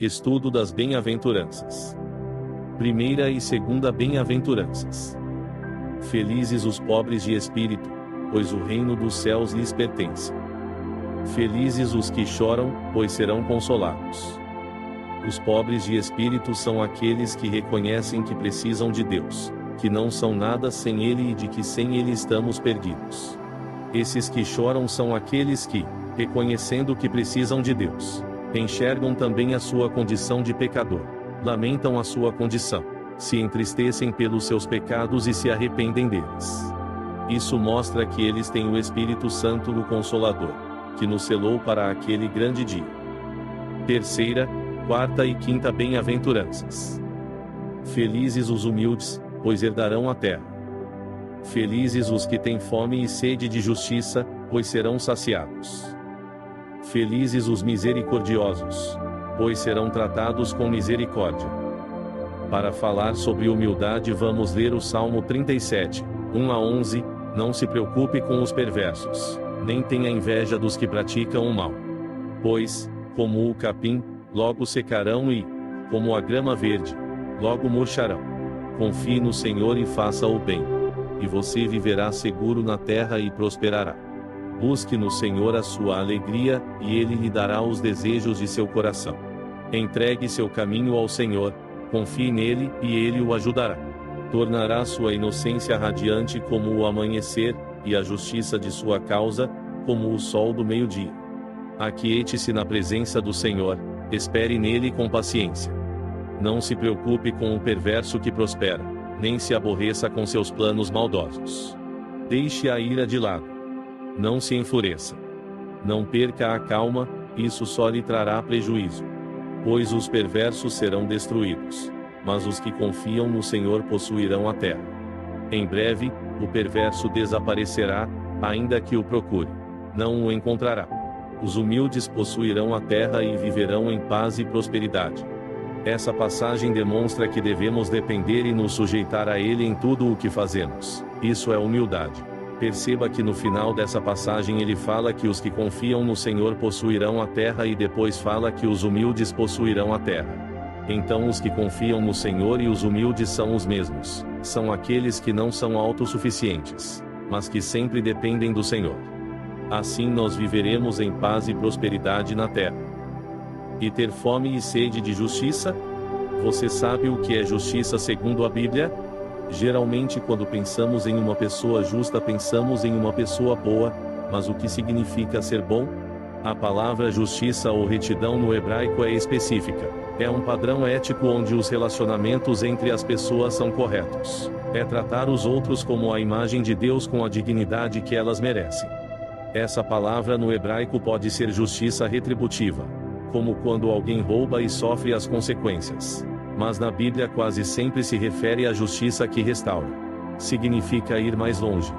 Estudo das bem-aventuranças. Primeira e segunda bem-aventuranças. Felizes os pobres de espírito, pois o reino dos céus lhes pertence. Felizes os que choram, pois serão consolados. Os pobres de espírito são aqueles que reconhecem que precisam de Deus, que não são nada sem Ele e de que sem Ele estamos perdidos. Esses que choram são aqueles que, reconhecendo que precisam de Deus, enxergam também a sua condição de pecador, lamentam a sua condição, se entristecem pelos seus pecados e se arrependem deles. Isso mostra que eles têm o Espírito Santo do Consolador, que nos selou para aquele grande dia. Terceira, quarta e quinta bem-aventuranças. Felizes os humildes, pois herdarão a terra. Felizes os que têm fome e sede de justiça, pois serão saciados. Felizes os misericordiosos, pois serão tratados com misericórdia. Para falar sobre humildade, vamos ler o Salmo 37, 1 a 11. Não se preocupe com os perversos, nem tenha inveja dos que praticam o mal. Pois, como o capim, logo secarão e, como a grama verde, logo murcharão. Confie no Senhor e faça o bem, e você viverá seguro na terra e prosperará. Busque no Senhor a sua alegria, e Ele lhe dará os desejos de seu coração. Entregue seu caminho ao Senhor, confie nele, e Ele o ajudará. Tornará sua inocência radiante como o amanhecer, e a justiça de sua causa, como o sol do meio-dia. Aquiete-se na presença do Senhor, espere nele com paciência. Não se preocupe com o perverso que prospera, nem se aborreça com seus planos maldosos. Deixe a ira de lado. Não se enfureça. Não perca a calma, isso só lhe trará prejuízo. Pois os perversos serão destruídos, mas os que confiam no Senhor possuirão a terra. Em breve, o perverso desaparecerá, ainda que o procure, não o encontrará. Os humildes possuirão a terra e viverão em paz e prosperidade. Essa passagem demonstra que devemos depender e nos sujeitar a Ele em tudo o que fazemos. Isso é humildade. Perceba que no final dessa passagem ele fala que os que confiam no Senhor possuirão a terra e depois fala que os humildes possuirão a terra. Então os que confiam no Senhor e os humildes são os mesmos, são aqueles que não são autossuficientes, mas que sempre dependem do Senhor. Assim nós viveremos em paz e prosperidade na terra. E ter fome e sede de justiça? Você sabe o que é justiça segundo a Bíblia? Geralmente quando pensamos em uma pessoa justa pensamos em uma pessoa boa, mas o que significa ser bom? A palavra justiça ou retidão no hebraico é específica. É um padrão ético onde os relacionamentos entre as pessoas são corretos. É tratar os outros como a imagem de Deus com a dignidade que elas merecem. Essa palavra no hebraico pode ser justiça retributiva, como quando alguém rouba e sofre as consequências. Mas na Bíblia quase sempre se refere à justiça que restaura. Significa ir mais longe.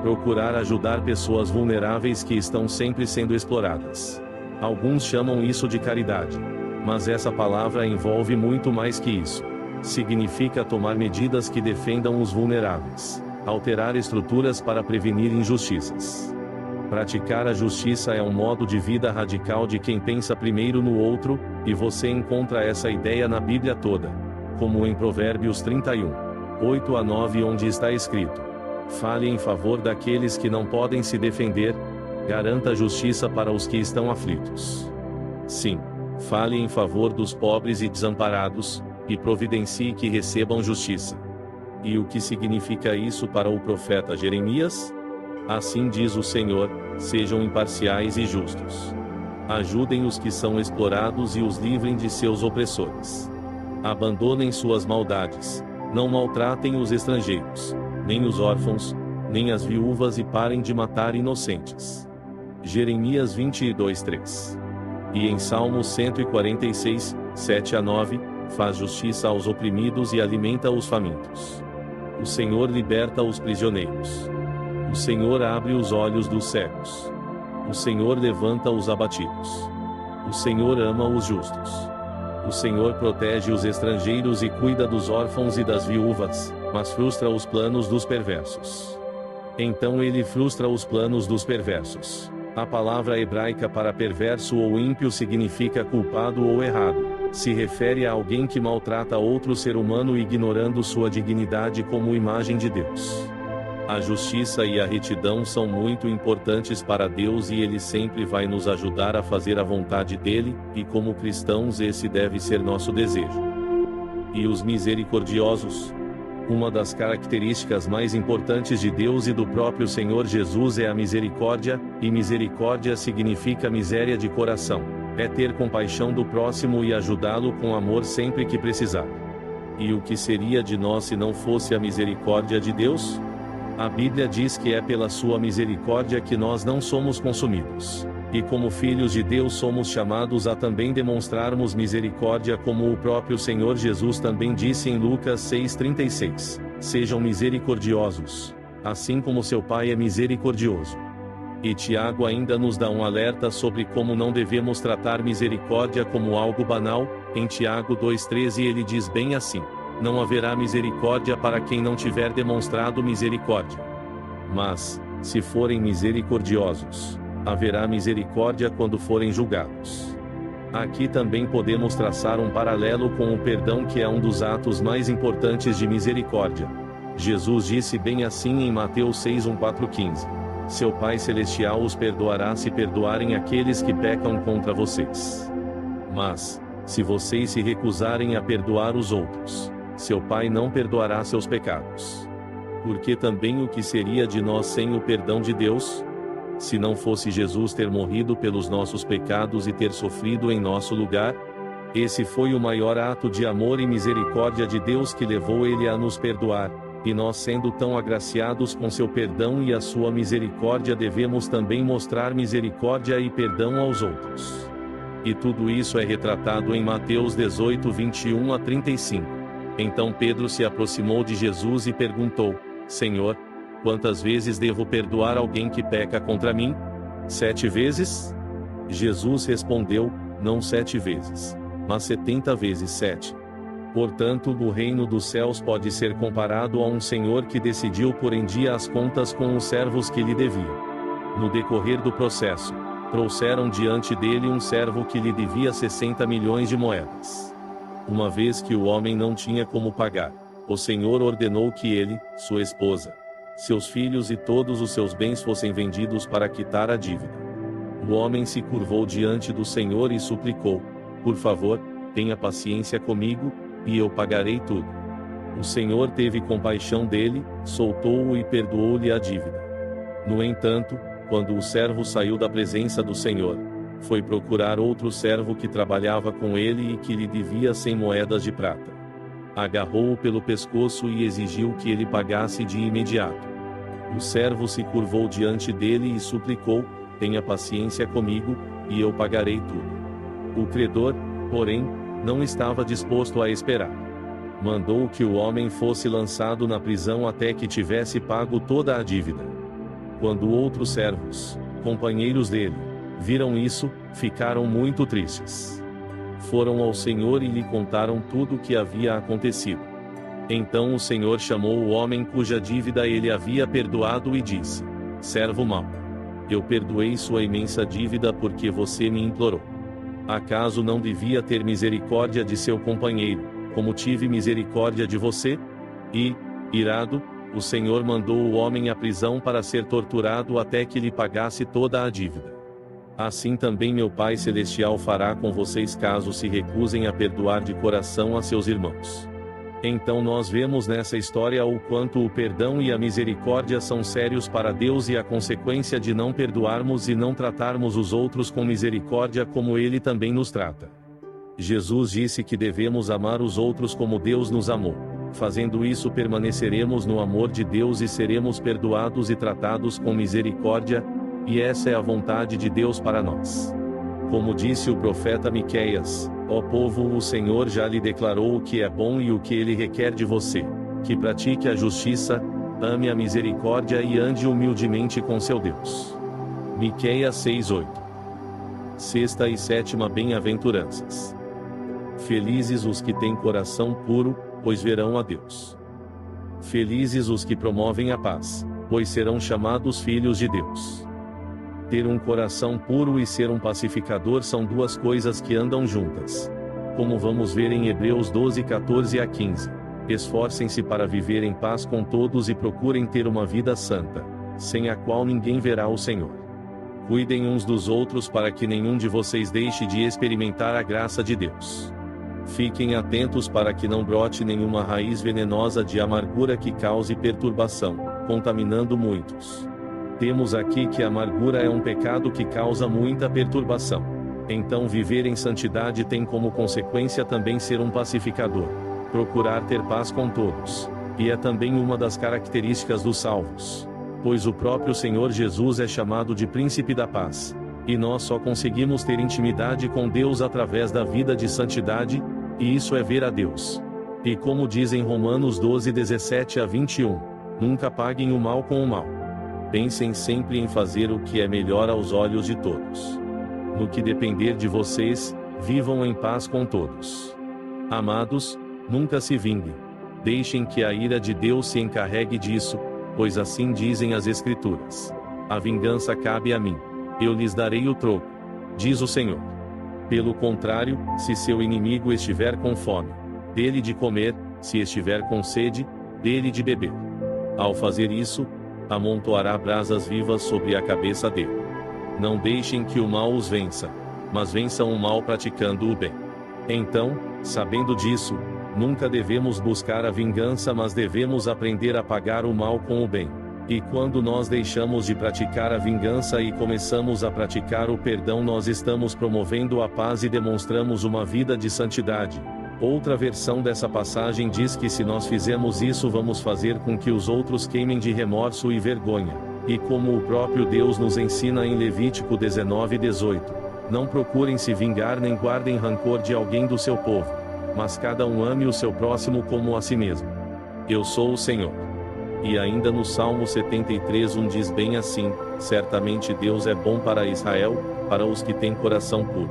Procurar ajudar pessoas vulneráveis que estão sempre sendo exploradas. Alguns chamam isso de caridade. Mas essa palavra envolve muito mais que isso. Significa tomar medidas que defendam os vulneráveis. Alterar estruturas para prevenir injustiças. Praticar a justiça é um modo de vida radical de quem pensa primeiro no outro, e você encontra essa ideia na Bíblia toda. Como em Provérbios 31, 8 a 9, onde está escrito: fale em favor daqueles que não podem se defender, garanta justiça para os que estão aflitos. Sim, fale em favor dos pobres e desamparados, e providencie que recebam justiça. E o que significa isso para o profeta Jeremias? Assim diz o Senhor: sejam imparciais e justos. Ajudem os que são explorados e os livrem de seus opressores. Abandonem suas maldades. Não maltratem os estrangeiros, nem os órfãos, nem as viúvas e parem de matar inocentes. Jeremias 22:3. E em Salmos 146, 7 a 9, faz justiça aos oprimidos e alimenta os famintos. O Senhor liberta os prisioneiros. O Senhor abre os olhos dos cegos. O Senhor levanta os abatidos. O Senhor ama os justos. O Senhor protege os estrangeiros e cuida dos órfãos e das viúvas, mas frustra os planos dos perversos. Então ele frustra os planos dos perversos. A palavra hebraica para perverso ou ímpio significa culpado ou errado. Se refere a alguém que maltrata outro ser humano ignorando sua dignidade como imagem de Deus. A justiça e a retidão são muito importantes para Deus e Ele sempre vai nos ajudar a fazer a vontade dEle, e como cristãos esse deve ser nosso desejo. E os misericordiosos? Uma das características mais importantes de Deus e do próprio Senhor Jesus é a misericórdia, e misericórdia significa miséria de coração. É ter compaixão do próximo e ajudá-lo com amor sempre que precisar. E o que seria de nós se não fosse a misericórdia de Deus? A Bíblia diz que é pela sua misericórdia que nós não somos consumidos. E como filhos de Deus somos chamados a também demonstrarmos misericórdia como o próprio Senhor Jesus também disse em Lucas 6,36. Sejam misericordiosos, assim como seu Pai é misericordioso. E Tiago ainda nos dá um alerta sobre como não devemos tratar misericórdia como algo banal. Em Tiago 2,13 ele diz bem assim: não haverá misericórdia para quem não tiver demonstrado misericórdia. Mas, se forem misericordiosos, haverá misericórdia quando forem julgados. Aqui também podemos traçar um paralelo com o perdão, que é um dos atos mais importantes de misericórdia. Jesus disse bem assim em Mateus 6:1-4-15: seu Pai Celestial os perdoará se perdoarem aqueles que pecam contra vocês. Mas, se vocês se recusarem a perdoar os outros, seu Pai não perdoará seus pecados. Porque também o que seria de nós sem o perdão de Deus? Se não fosse Jesus ter morrido pelos nossos pecados e ter sofrido em nosso lugar? Esse foi o maior ato de amor e misericórdia de Deus que levou Ele a nos perdoar, e nós, sendo tão agraciados com seu perdão e a sua misericórdia, devemos também mostrar misericórdia e perdão aos outros. E tudo isso é retratado em Mateus 18:21-35. Então Pedro se aproximou de Jesus e perguntou: Senhor, quantas vezes devo perdoar alguém que peca contra mim? 7 vezes? Jesus respondeu: não 7 vezes, mas 70 vezes 7. Portanto, o reino dos céus pode ser comparado a um senhor que decidiu pôr em dia as contas com os servos que lhe deviam. No decorrer do processo, trouxeram diante dele um servo que lhe devia 60 milhões de moedas. Uma vez que o homem não tinha como pagar, o Senhor ordenou que ele, sua esposa, seus filhos e todos os seus bens fossem vendidos para quitar a dívida. O homem se curvou diante do Senhor e suplicou: por favor, tenha paciência comigo, e eu pagarei tudo. O Senhor teve compaixão dele, soltou-o e perdoou-lhe a dívida. No entanto, quando o servo saiu da presença do Senhor, foi procurar outro servo que trabalhava com ele e que lhe devia 100 moedas de prata. Agarrou-o pelo pescoço e exigiu que ele pagasse de imediato. O servo se curvou diante dele e suplicou: tenha paciência comigo, e eu pagarei tudo. O credor, porém, não estava disposto a esperar. Mandou que o homem fosse lançado na prisão até que tivesse pago toda a dívida. Quando outros servos, companheiros dele, viram isso, ficaram muito tristes. Foram ao Senhor e lhe contaram tudo o que havia acontecido. Então o Senhor chamou o homem cuja dívida ele havia perdoado e disse: servo mau, eu perdoei sua imensa dívida porque você me implorou. Acaso não devia ter misericórdia de seu companheiro, como tive misericórdia de você? E, irado, o Senhor mandou o homem à prisão para ser torturado até que lhe pagasse toda a dívida. Assim também meu Pai Celestial fará com vocês caso se recusem a perdoar de coração a seus irmãos. Então nós vemos nessa história o quanto o perdão e a misericórdia são sérios para Deus e a consequência de não perdoarmos e não tratarmos os outros com misericórdia como Ele também nos trata. Jesus disse que devemos amar os outros como Deus nos amou. Fazendo isso permaneceremos no amor de Deus e seremos perdoados e tratados com misericórdia, e essa é a vontade de Deus para nós. Como disse o profeta Miqueias: ó povo, o Senhor já lhe declarou o que é bom e o que ele requer de você: que pratique a justiça, ame a misericórdia e ande humildemente com seu Deus. Miqueias 6:8. Sexta e sétima bem-aventuranças. Felizes os que têm coração puro, pois verão a Deus. Felizes os que promovem a paz, pois serão chamados filhos de Deus. Ter um coração puro e ser um pacificador são duas coisas que andam juntas. como vamos ver em Hebreus 12, 14 a 15. Esforcem-se para viver em paz com todos e procurem ter uma vida santa, sem a qual ninguém verá o Senhor. Cuidem uns dos outros para que nenhum de vocês deixe de experimentar a graça de Deus. Fiquem atentos para que não brote nenhuma raiz venenosa de amargura que cause perturbação, contaminando muitos. Temos aqui que a amargura é um pecado que causa muita perturbação. Então viver em santidade tem como consequência também ser um pacificador. Procurar ter paz com todos. E é também uma das características dos salvos. Pois o próprio Senhor Jesus é chamado de Príncipe da Paz. E nós só conseguimos ter intimidade com Deus através da vida de santidade, e isso é ver a Deus. E como diz em Romanos 12, 17 a 21, nunca paguem o mal com o mal. Pensem sempre em fazer o que é melhor aos olhos de todos. No que depender de vocês, vivam em paz com todos. Amados, nunca se vinguem. Deixem que a ira de Deus se encarregue disso, pois assim dizem as Escrituras. A vingança cabe a mim. Eu lhes darei o troco, diz o Senhor. Pelo contrário, se seu inimigo estiver com fome, dê-lhe de comer, se estiver com sede, dê-lhe de beber. Ao fazer isso, amontoará brasas vivas sobre a cabeça dele. Não deixem que o mal os vença, mas vençam o mal praticando o bem. Então, sabendo disso, nunca devemos buscar a vingança, mas devemos aprender a pagar o mal com o bem. E quando nós deixamos de praticar a vingança e começamos a praticar o perdão, nós estamos promovendo a paz e demonstramos uma vida de santidade. Outra versão dessa passagem diz que se nós fizermos isso, vamos fazer com que os outros queimem de remorso e vergonha. E como o próprio Deus nos ensina em Levítico 19, 18, não procurem se vingar nem guardem rancor de alguém do seu povo, mas cada um ame o seu próximo como a si mesmo. Eu sou o Senhor. E ainda no Salmo 73, 1 diz bem assim: certamente Deus é bom para Israel, para os que têm coração puro.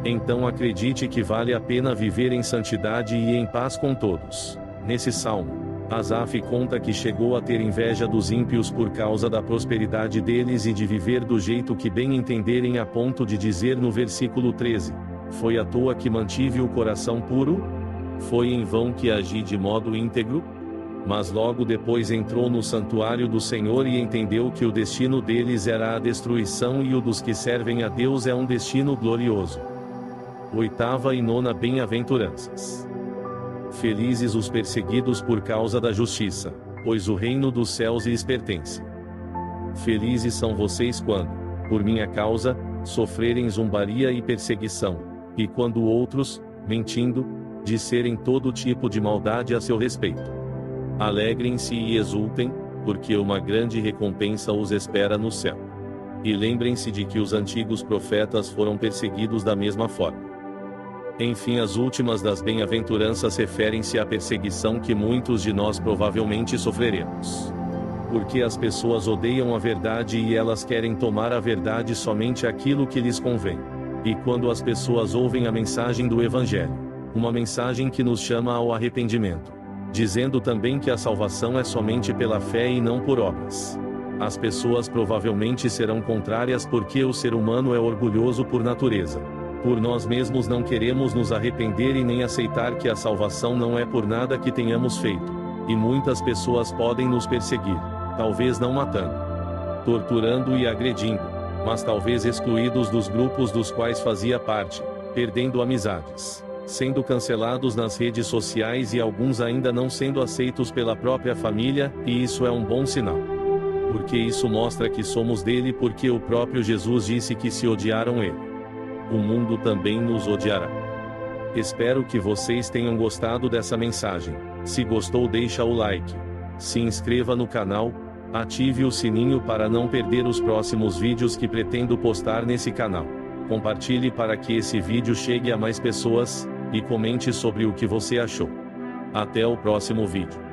Então acredite que vale a pena viver em santidade e em paz com todos. Nesse salmo, Asaf conta que chegou a ter inveja dos ímpios por causa da prosperidade deles e de viver do jeito que bem entenderem, a ponto de dizer no versículo 13: foi à toa que mantive o coração puro? Foi em vão que agi de modo íntegro? Mas logo depois entrou no santuário do Senhor e entendeu que o destino deles era a destruição e o dos que servem a Deus é um destino glorioso. Oitava e nona bem-aventuranças. Felizes os perseguidos por causa da justiça, pois o reino dos céus lhes pertence. Felizes são vocês quando, por minha causa, sofrerem zombaria e perseguição, e quando outros, mentindo, disserem todo tipo de maldade a seu respeito. Alegrem-se e exultem, porque uma grande recompensa os espera no céu. E lembrem-se de que os antigos profetas foram perseguidos da mesma forma. Enfim, as últimas das bem-aventuranças referem-se à perseguição que muitos de nós provavelmente sofreremos. Porque as pessoas odeiam a verdade e elas querem tomar a verdade somente aquilo que lhes convém. E quando as pessoas ouvem a mensagem do Evangelho, uma mensagem que nos chama ao arrependimento, dizendo também que a salvação é somente pela fé e não por obras, as pessoas provavelmente serão contrárias, porque o ser humano é orgulhoso por natureza. Por nós mesmos não queremos nos arrepender e nem aceitar que a salvação não é por nada que tenhamos feito. E muitas pessoas podem nos perseguir, talvez não matando, torturando e agredindo, mas talvez excluídos dos grupos dos quais fazia parte, perdendo amizades, sendo cancelados nas redes sociais e alguns ainda não sendo aceitos pela própria família, e isso é um bom sinal. Porque isso mostra que somos dele, porque o próprio Jesus disse que se odiaram ele, o mundo também nos odiará. Espero que vocês tenham gostado dessa mensagem. Se gostou, deixa o like, se inscreva no canal, ative o sininho para não perder os próximos vídeos que pretendo postar nesse canal. Compartilhe para que esse vídeo chegue a mais pessoas, e comente sobre o que você achou. Até o próximo vídeo.